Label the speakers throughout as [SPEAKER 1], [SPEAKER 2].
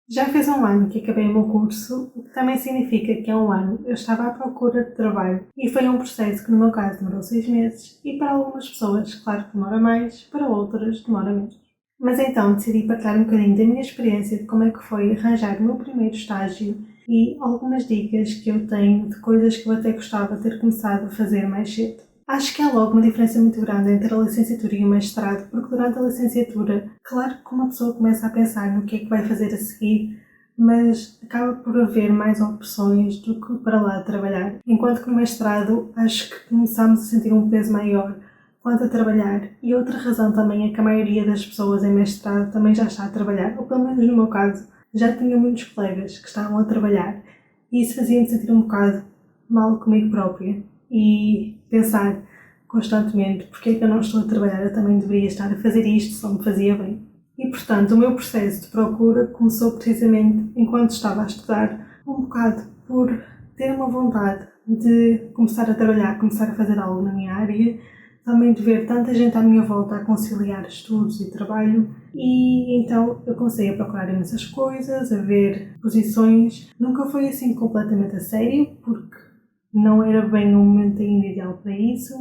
[SPEAKER 1] Já fez um ano que acabei o meu curso, o que também significa que há um ano eu estava à procura de trabalho e foi um processo que no meu caso demorou 6 meses e para algumas pessoas, claro que demora mais, para outras demora menos. Mas então decidi partilhar um bocadinho da minha experiência de como é que foi arranjar o meu primeiro estágio e algumas dicas que eu tenho de coisas que eu até gostava de ter começado a fazer mais cedo. Acho que há logo uma diferença muito grande entre a licenciatura e o mestrado, porque durante a licenciatura, claro que uma pessoa começa a pensar no que é que vai fazer a seguir, mas acaba por haver mais opções do que para lá trabalhar. Enquanto que no mestrado, acho que começamos a sentir um peso maior quanto a trabalhar. E outra razão também é que a maioria das pessoas em mestrado também já está a trabalhar, ou pelo menos no meu caso, já tinha muitos colegas que estavam a trabalhar, e isso fazia-me sentir um bocado mal comigo própria e pensar constantemente porque é que eu não estou a trabalhar, eu também deveria estar a fazer isto, só me fazia bem. E portanto o meu processo de procura começou precisamente enquanto estava a estudar, um bocado por ter uma vontade de começar a trabalhar, começar a fazer algo na minha área, também de ver tanta gente à minha volta a conciliar estudos e trabalho, e então eu comecei a procurar imensas coisas, a ver posições. Nunca foi assim completamente a sério, porque não era bem o momento ainda ideal para isso,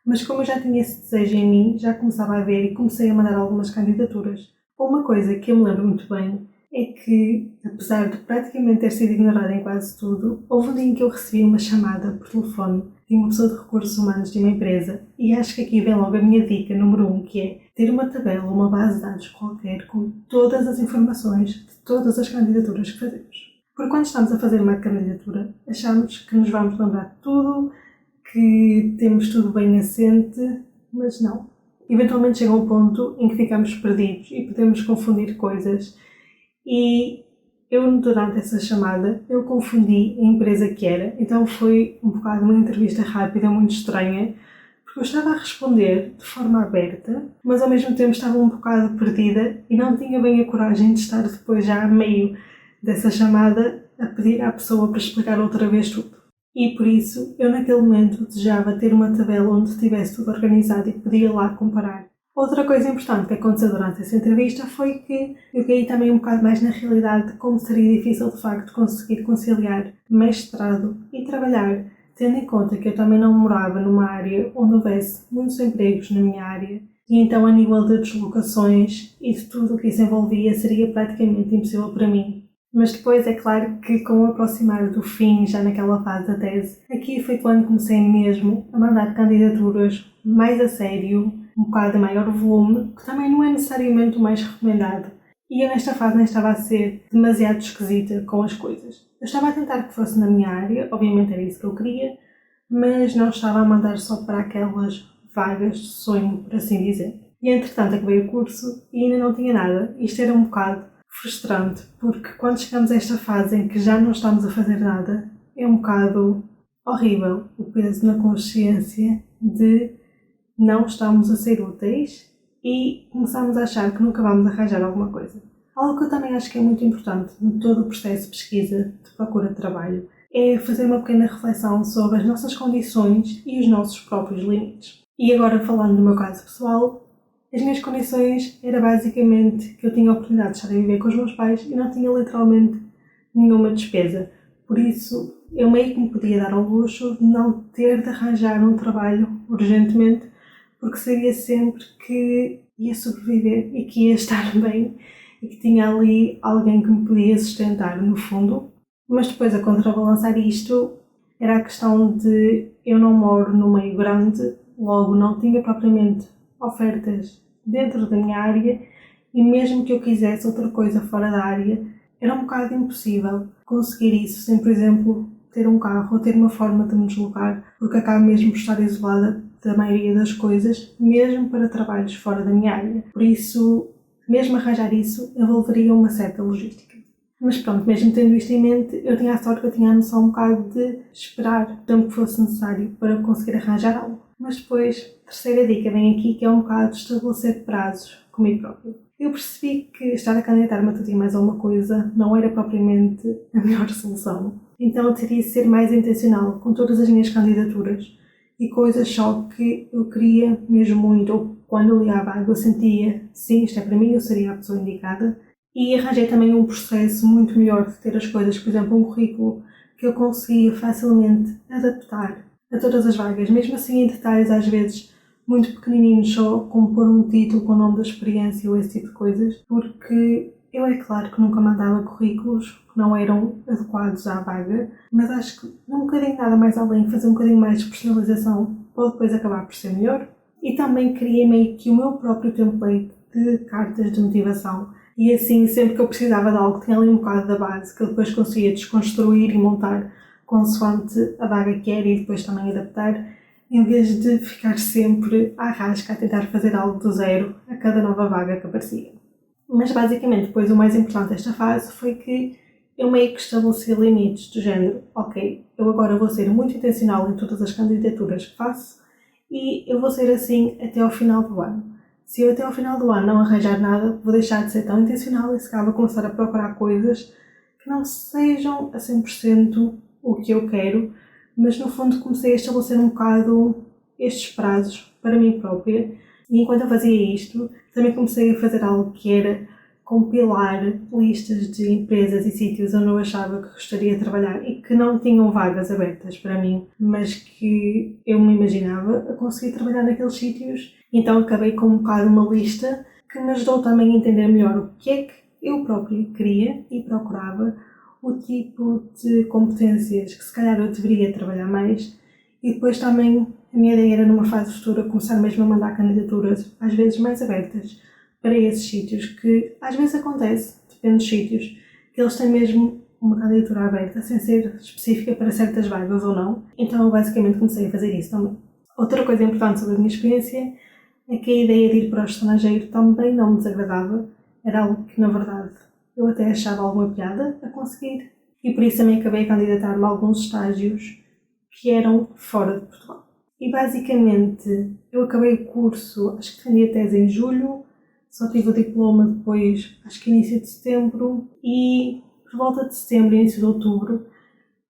[SPEAKER 1] mas como eu já tinha esse desejo em mim, já começava a ver e comecei a mandar algumas candidaturas. Uma coisa que eu me lembro muito bem é que, apesar de praticamente ter sido ignorada em quase tudo, houve um dia em que eu recebi uma chamada por telefone de uma pessoa de recursos humanos de uma empresa, e acho que aqui vem logo a minha dica número 1, que é ter uma tabela, uma base de dados qualquer com todas as informações de todas as candidaturas que fazemos. Porque quando estamos a fazer uma candidatura, achamos que nos vamos lembrar de tudo, que temos tudo bem assente, mas não. Eventualmente chega um ponto em que ficamos perdidos e podemos confundir coisas. E eu, durante essa chamada, eu confundi a empresa que era, então foi um bocado uma entrevista rápida, muito estranha, porque eu estava a responder de forma aberta, mas ao mesmo tempo estava um bocado perdida e não tinha bem a coragem de estar depois já a meio dessa chamada a pedir à pessoa para explicar outra vez tudo. E por isso, eu naquele momento desejava ter uma tabela onde tivesse tudo organizado e podia lá comparar. Outra coisa importante que aconteceu durante essa entrevista foi que eu caí também um bocado mais na realidade de como seria difícil de facto conseguir conciliar mestrado e trabalhar, tendo em conta que eu também não morava numa área onde houvesse muitos empregos na minha área, e então a nível de deslocações e de tudo o que isso envolvia seria praticamente impossível para mim. Mas depois é claro que com o aproximar do fim, já naquela fase da tese, aqui foi quando comecei mesmo a mandar candidaturas mais a sério, um bocado de maior volume, que também não é necessariamente o mais recomendado. E eu nesta fase nem estava a ser demasiado esquisita com as coisas. Eu estava a tentar que fosse na minha área, obviamente era isso que eu queria, mas não estava a mandar só para aquelas vagas de sonho, por assim dizer. E entretanto acabei o curso e ainda não tinha nada. Isto era um bocado frustrante, porque quando chegamos a esta fase em que já não estamos a fazer nada, é um bocado horrível o peso na consciência de não estamos a ser úteis e começamos a achar que nunca vamos arranjar alguma coisa. Algo que eu também acho que é muito importante em todo o processo de pesquisa de procura de trabalho é fazer uma pequena reflexão sobre as nossas condições e os nossos próprios limites. E agora, falando do meu caso pessoal, as minhas condições era basicamente que eu tinha a oportunidade de estar a viver com os meus pais e não tinha literalmente nenhuma despesa. Por isso, eu meio que me podia dar ao luxo de não ter de arranjar um trabalho urgentemente, porque sabia sempre que ia sobreviver e que ia estar bem e que tinha ali alguém que me podia sustentar no fundo. Mas depois, a contrabalançar isto, era a questão de eu não moro no meio grande, logo não tinha propriamente ofertas dentro da minha área, e mesmo que eu quisesse outra coisa fora da área, era um bocado impossível conseguir isso sem, por exemplo, ter um carro ou ter uma forma de me deslocar, porque acabo mesmo por estar isolada da maioria das coisas, mesmo para trabalhos fora da minha área. Por isso, mesmo arranjar isso envolveria uma certa logística. Mas pronto, mesmo tendo isto em mente, eu tinha a sorte que eu tinha a noção um bocado de esperar o tempo que fosse necessário para conseguir arranjar algo. Mas depois, terceira dica vem aqui, que é um bocado de estabelecer prazos comigo próprio. Eu percebi que estar a candidatar-me a tudo e mais alguma coisa não era propriamente a melhor solução. Então eu teria de ser mais intencional com todas as minhas candidaturas e coisas só que eu queria mesmo muito, ou quando eu ligava eu sentia, sim, isto é para mim, eu seria a pessoa indicada, E arranjei também um processo muito melhor de ter as coisas, por exemplo, um currículo que eu conseguia facilmente adaptar a todas as vagas, mesmo assim em detalhes às vezes muito pequenininhos, só como pôr um título com o nome da experiência ou esse tipo de coisas, porque eu é claro que nunca mandava currículos que não eram adequados à vaga, mas acho que um bocadinho nada mais além, fazer um bocadinho mais de personalização pode depois acabar por ser melhor. E também criei meio que o meu próprio template de cartas de motivação. E assim, sempre que eu precisava de algo, tinha ali um bocado da base que eu depois conseguia desconstruir e montar consoante a vaga que era e depois também adaptar, em vez de ficar sempre à rasca a tentar fazer algo do zero a cada nova vaga que aparecia. Mas basicamente, depois o mais importante desta fase foi que eu meio que estabeleci limites do género, ok, eu agora vou ser muito intencional em todas as candidaturas que faço e eu vou ser assim até ao final do ano. Se eu até ao final do ano não arranjar nada, vou deixar de ser tão intencional e se calhar vou começar a procurar coisas que não sejam a 100% o que eu quero, mas no fundo comecei a estabelecer um bocado estes prazos para mim própria e enquanto eu fazia isto, também comecei a fazer algo que era compilar listas de empresas e sítios onde eu achava que gostaria de trabalhar e que não tinham vagas abertas para mim, mas que eu me imaginava a conseguir trabalhar naqueles sítios. Então acabei com um bocado uma lista que me ajudou também a entender melhor o que é que eu própria queria e procurava, o tipo de competências que se calhar eu deveria trabalhar mais e depois também a minha ideia era numa fase futura começar mesmo a mandar candidaturas, às vezes mais abertas, para esses sítios, que às vezes acontece, depende dos sítios, que eles têm mesmo uma candidatura aberta, sem ser específica para certas vagas ou não. Então eu basicamente comecei a fazer isso também. Outra coisa importante sobre a minha experiência é que a ideia de ir para o estrangeiro também não me desagradava, era algo que na verdade eu até achava alguma piada a conseguir e por isso também acabei a candidatar-me a alguns estágios que eram fora de Portugal. E basicamente eu acabei o curso, acho que defendi a tese em julho, só tive o diploma depois, acho que início de setembro e por volta de setembro, início de outubro,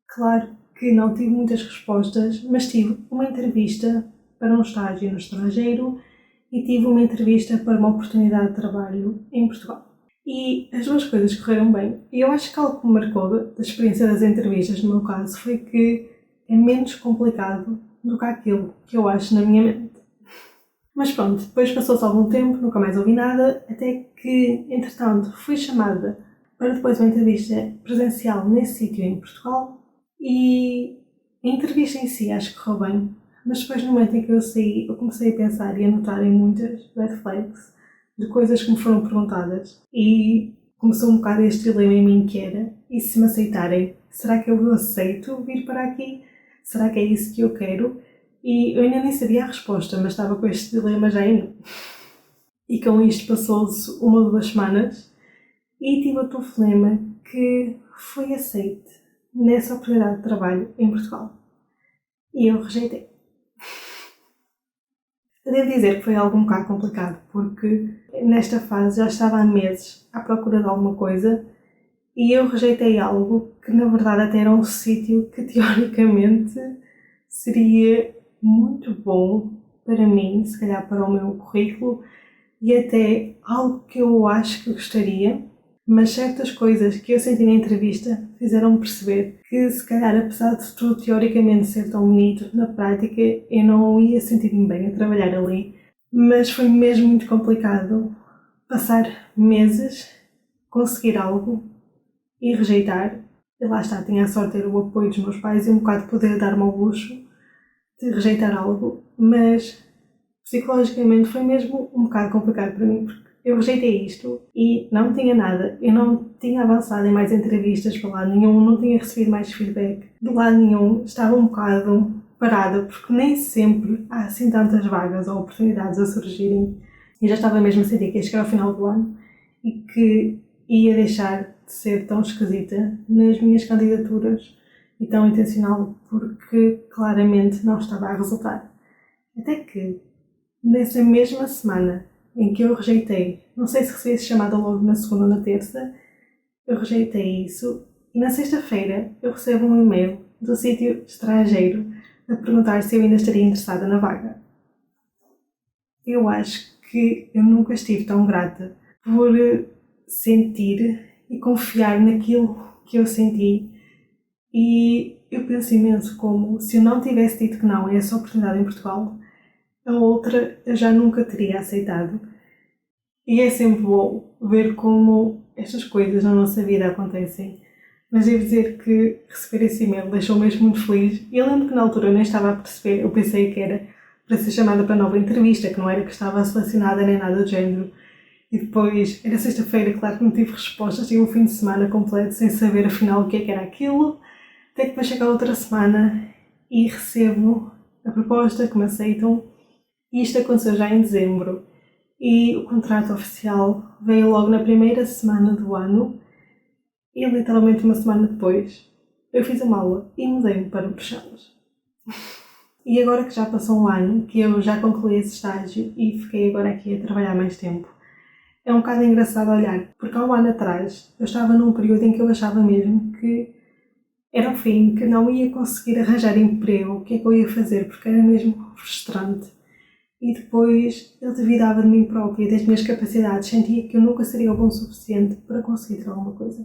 [SPEAKER 1] claro que não tive muitas respostas, mas tive uma entrevista para um estágio no estrangeiro e tive uma entrevista para uma oportunidade de trabalho em Portugal. E as duas coisas correram bem. E eu acho que algo que me marcou da experiência das entrevistas, no meu caso, foi que é menos complicado do que aquilo que eu acho na minha mente. Mas pronto, depois passou-se algum tempo, nunca mais ouvi nada, até que, entretanto, fui chamada para depois uma entrevista presencial nesse sítio em Portugal e a entrevista em si acho que correu bem, mas depois no momento em que eu saí, eu comecei a pensar e a notar em muitas red flags de coisas que me foram perguntadas e começou um bocado este dilema em mim que era, e se me aceitarem, será que eu aceito vir para aqui? Será que é isso que eu quero? E eu ainda nem sabia a resposta, mas estava com este dilema já em mim. E com isto passou-se 1 ou 2 semanas e tive o telefonema que foi aceite nessa oportunidade de trabalho em Portugal. E eu rejeitei. Eu devo dizer que foi algo um bocado complicado, porque nesta fase já estava há meses à procura de alguma coisa e eu rejeitei algo que na verdade até era um sítio que teoricamente seria muito bom para mim, se calhar para o meu currículo e até algo que eu acho que gostaria, mas certas coisas que eu senti na entrevista fizeram-me perceber que se calhar apesar de tudo teoricamente ser tão bonito, na prática eu não ia sentir-me bem a trabalhar ali, mas foi mesmo muito complicado passar meses, conseguir algo e rejeitar. E lá está, tinha a sorte de ter o apoio dos meus pais e um bocado poder dar-me ao luxo de rejeitar algo, mas psicologicamente foi mesmo um bocado complicado para mim, porque eu rejeitei isto e não tinha nada, eu não tinha avançado em mais entrevistas para lado nenhum, não tinha recebido mais feedback de lado nenhum, estava um bocado parada, porque nem sempre há assim tantas vagas ou oportunidades a surgirem e já estava mesmo a sentir que ia chegar ao final do ano e que ia deixar de ser tão esquisita nas minhas candidaturas e tão intencional porque claramente não estava a resultar. Até que, nessa mesma semana em que eu rejeitei, não sei se recebi essa chamada logo na segunda ou na terça, eu rejeitei isso e na sexta-feira eu recebo um e-mail do sítio estrangeiro a perguntar se eu ainda estaria interessada na vaga. Eu acho que eu nunca estive tão grata por sentir e confiar naquilo que eu senti. E eu penso imenso como, se eu não tivesse dito que não a essa oportunidade em Portugal, a outra eu já nunca teria aceitado. E é sempre bom ver como estas coisas na nossa vida acontecem. Mas devo dizer que receber esse e-mail deixou-me mesmo muito feliz. E eu lembro que na altura eu nem estava a perceber, eu pensei que era para ser chamada para nova entrevista, que não era que estava selecionada nem nada do género. E depois, era sexta-feira, claro que não tive respostas, tive um fim de semana completo sem saber afinal o que é que era aquilo. Até que depois chega a outra semana e recebo a proposta que me aceitam. E isto aconteceu já em dezembro. E o contrato oficial veio logo na primeira semana do ano. E literalmente uma semana depois, eu fiz a mala e mudei-me para Bruxelas. E agora que já passou um ano, que eu já concluí esse estágio e fiquei agora aqui a trabalhar mais tempo, é um bocado engraçado olhar, porque há um ano atrás eu estava num período em que eu achava mesmo que era o fim, que não ia conseguir arranjar emprego, o que é que eu ia fazer, porque era mesmo frustrante. E depois eu duvidava de mim própria, das minhas capacidades, sentia que eu nunca seria bom o suficiente para conseguir ter alguma coisa.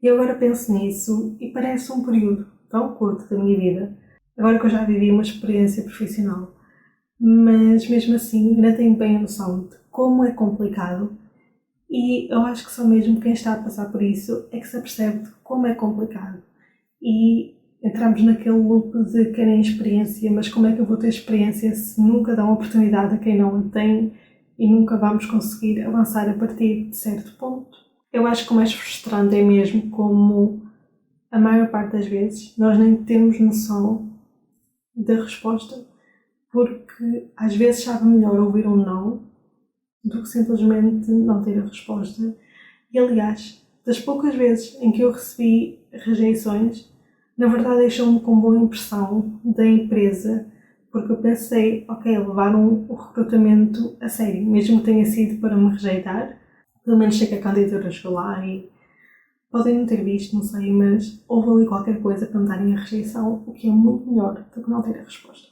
[SPEAKER 1] E eu agora penso nisso e parece um período tão curto da minha vida, agora que eu já vivi uma experiência profissional, mas mesmo assim ainda tenho bem a noção de como é complicado. E eu acho que só mesmo quem está a passar por isso é que se apercebe de como é complicado. E entramos naquele loop de querem experiência, mas como é que eu vou ter experiência se nunca dão oportunidade a quem não a tem e nunca vamos conseguir avançar a partir de certo ponto? Eu acho que o mais frustrante é mesmo como a maior parte das vezes nós nem temos noção da resposta, porque às vezes sabe melhor ouvir um não do que simplesmente não ter a resposta. E aliás, das poucas vezes em que eu recebi rejeições, na verdade deixou-me com boa impressão da empresa, porque eu pensei, ok, levaram o recrutamento a sério, mesmo que tenha sido para me rejeitar, pelo menos sei que a candidatura chegou lá e podem não ter visto, não sei, mas houve ali qualquer coisa para me darem a rejeição, o que é muito melhor do que não ter a resposta.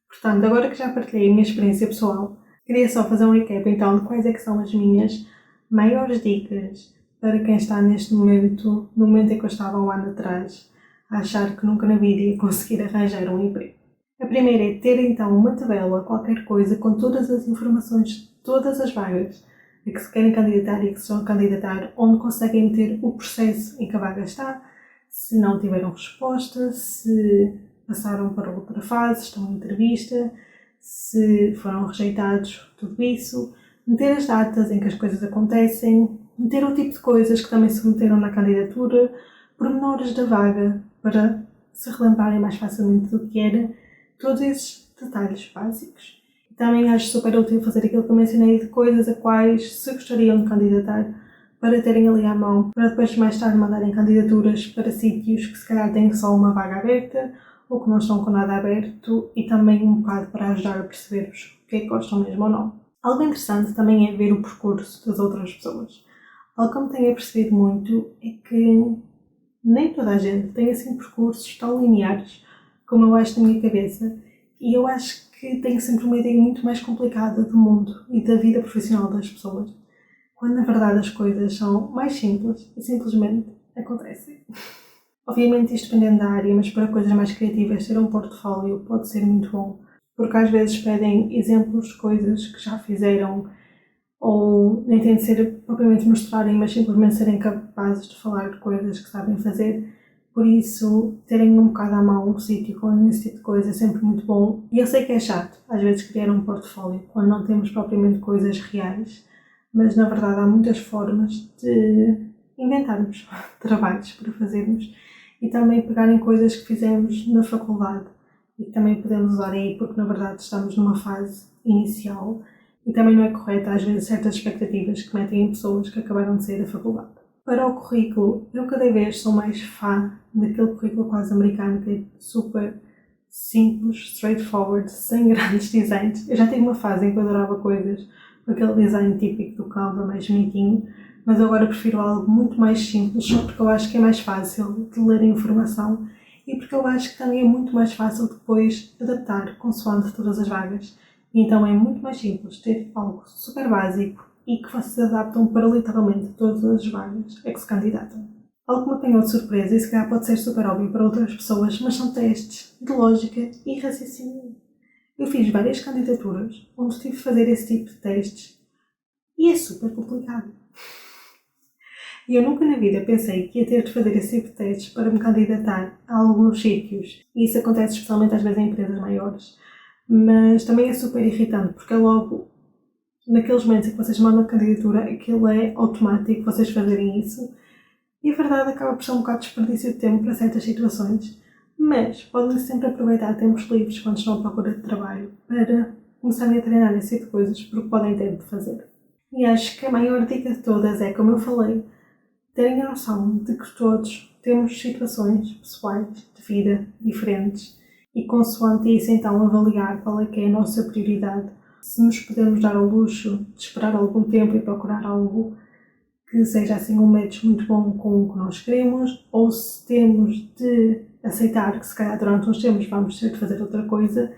[SPEAKER 1] Portanto, agora que já partilhei a minha experiência pessoal, queria só fazer um recap então de quais é que são as minhas maiores dicas para quem está neste momento, no momento em que eu estava um ano atrás, a achar que nunca na vida ia conseguir arranjar um emprego. A primeira é ter então uma tabela, qualquer coisa, com todas as informações de todas as vagas a que se querem candidatar e que se estão a candidatar, onde conseguem meter o processo em que a vaga está, se não tiveram resposta, se passaram para outra fase, estão em entrevista, se foram rejeitados, tudo isso, meter as datas em que as coisas acontecem, meter o tipo de coisas que também se meteram na candidatura, pormenores da vaga para se relembrarem mais facilmente do que era, todos esses detalhes básicos. Também acho super útil fazer aquilo que eu mencionei de coisas a quais se gostariam de candidatar para terem ali à mão, para depois mais tarde mandarem candidaturas para sítios que se calhar têm só uma vaga aberta ou que não estão com nada aberto, e também um bocado para ajudar a perceber-vos o que é que gostam mesmo ou não. Algo interessante também é ver o percurso das outras pessoas. Algo que eu me tenho percebido muito é que nem toda a gente tem assim percursos tão lineares como eu acho na minha cabeça, e eu acho que tenho sempre uma ideia muito mais complicada do mundo e da vida profissional das pessoas, quando na verdade as coisas são mais simples e simplesmente acontecem. Obviamente isto dependendo da área, mas para coisas mais criativas ter um portfólio pode ser muito bom, porque às vezes pedem exemplos de coisas que já fizeram, ou nem tem de ser propriamente mostrarem, mas simplesmente serem capazes de falar de coisas que sabem fazer. Por isso, terem um bocado à mão um sítio com esse tipo de coisa é sempre muito bom. E eu sei que é chato, às vezes, criar um portfólio quando não temos propriamente coisas reais, mas na verdade há muitas formas de inventarmos trabalhos para fazermos e também pegarem coisas que fizemos na faculdade e que também podemos usar aí, porque na verdade estamos numa fase inicial e também não é correto às vezes certas expectativas que metem em pessoas que acabaram de sair da faculdade. Para o currículo, eu cada vez sou mais fã daquele currículo quase americano que é super simples, straightforward, sem grandes designs. Eu já tive uma fase em que eu adorava coisas com aquele design típico do Canva, mais bonitinho, mas agora prefiro algo muito mais simples, só porque eu acho que é mais fácil de ler a informação e porque eu acho que também é muito mais fácil depois adaptar consoante todas as vagas. E então é muito mais simples ter algo super básico e que vocês adaptam para literalmente todas as vagas a que se candidatam. Algo que me apanhou de surpresa e se calhar pode ser super óbvio para outras pessoas, mas são testes de lógica e raciocínio. Eu fiz várias candidaturas onde tive de fazer esse tipo de testes e é super complicado. E eu nunca na vida pensei que ia ter de fazer esse tipo de testes para me candidatar a alguns sítios. E isso acontece especialmente às vezes em empresas maiores. Mas também é super irritante, porque é logo naqueles momentos em que vocês mandam a candidatura, aquilo é automático vocês fazerem isso. E a verdade acaba por ser um bocado de desperdício de tempo para certas situações. Mas podem sempre aproveitar tempos livres quando estão à procura de trabalho para começarem a treinar nesse tipo de coisas, porque podem ter de fazer. E acho que a maior dica de todas é, como eu falei, terem a noção de que todos temos situações pessoais de vida diferentes e consoante isso então avaliar qual é que é a nossa prioridade, se nos podemos dar ao luxo de esperar algum tempo e procurar algo que seja assim um match muito bom com o que nós queremos, ou se temos de aceitar que se calhar durante uns tempos vamos ter de fazer outra coisa.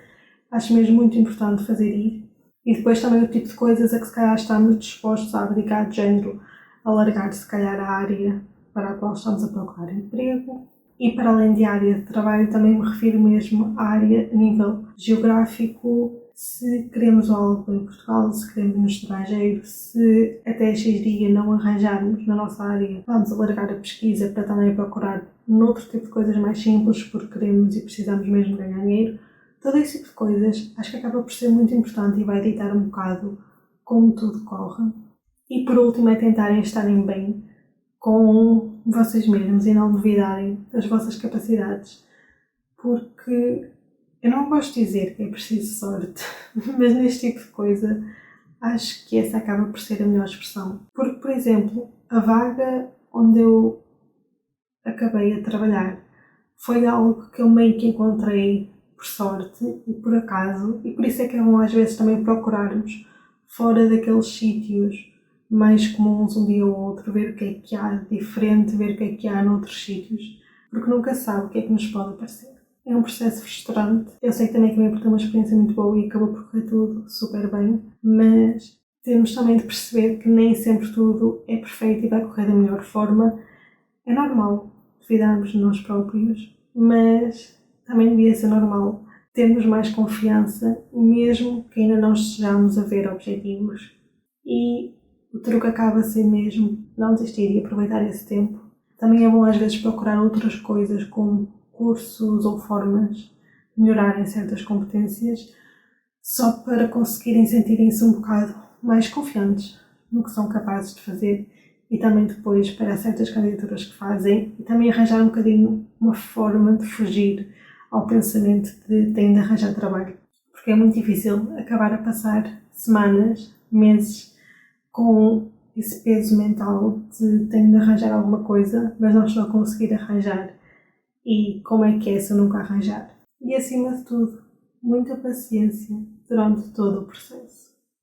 [SPEAKER 1] Acho mesmo muito importante fazer isso. E depois também o tipo de coisas a que se calhar estamos dispostos a abdicar de género, alargar se calhar a área para a qual estamos a procurar emprego. E para além de área de trabalho também me refiro mesmo à área a nível geográfico, se queremos algo em Portugal, se queremos no estrangeiro, se até X dia não arranjarmos na nossa área, vamos alargar a pesquisa para também procurar noutro tipo de coisas mais simples porque queremos e precisamos mesmo ganhar dinheiro. Todo esse tipo de coisas acho que acaba por ser muito importante e vai ditar um bocado como tudo corre. E por último é tentarem estarem bem com vocês mesmos e não duvidarem das vossas capacidades, porque eu não gosto de dizer que é preciso sorte, mas neste tipo de coisa acho que essa acaba por ser a melhor expressão. Porque, por exemplo, a vaga onde eu acabei a trabalhar foi algo que eu meio que encontrei por sorte e por acaso, e por isso é que é bom às vezes também procurarmos fora daqueles sítios mais comuns um dia ou outro, ver o que é que há de diferente, ver o que é que há noutros sítios, porque nunca sabe o que é que nos pode aparecer. É um processo frustrante. Eu sei que também acabei por ter uma experiência muito boa e acabou por correr tudo super bem, mas temos também de perceber que nem sempre tudo é perfeito e vai correr da melhor forma. É normal duvidarmos de nós próprios, mas também devia ser normal termos mais confiança, mesmo que ainda não estejamos a ver objetivos. E o truque acaba a ser mesmo não desistir e aproveitar esse tempo. Também é bom às vezes procurar outras coisas como cursos ou formas de melhorarem certas competências só para conseguirem sentirem-se um bocado mais confiantes no que são capazes de fazer e também depois para certas candidaturas que fazem e também arranjar um bocadinho uma forma de fugir ao pensamento de têm de arranjar trabalho, porque é muito difícil acabar a passar semanas, meses com esse peso mental de tenho de arranjar alguma coisa, mas não estou a conseguir arranjar. E como é que é se eu nunca arranjar? E acima de tudo, muita paciência durante todo o processo.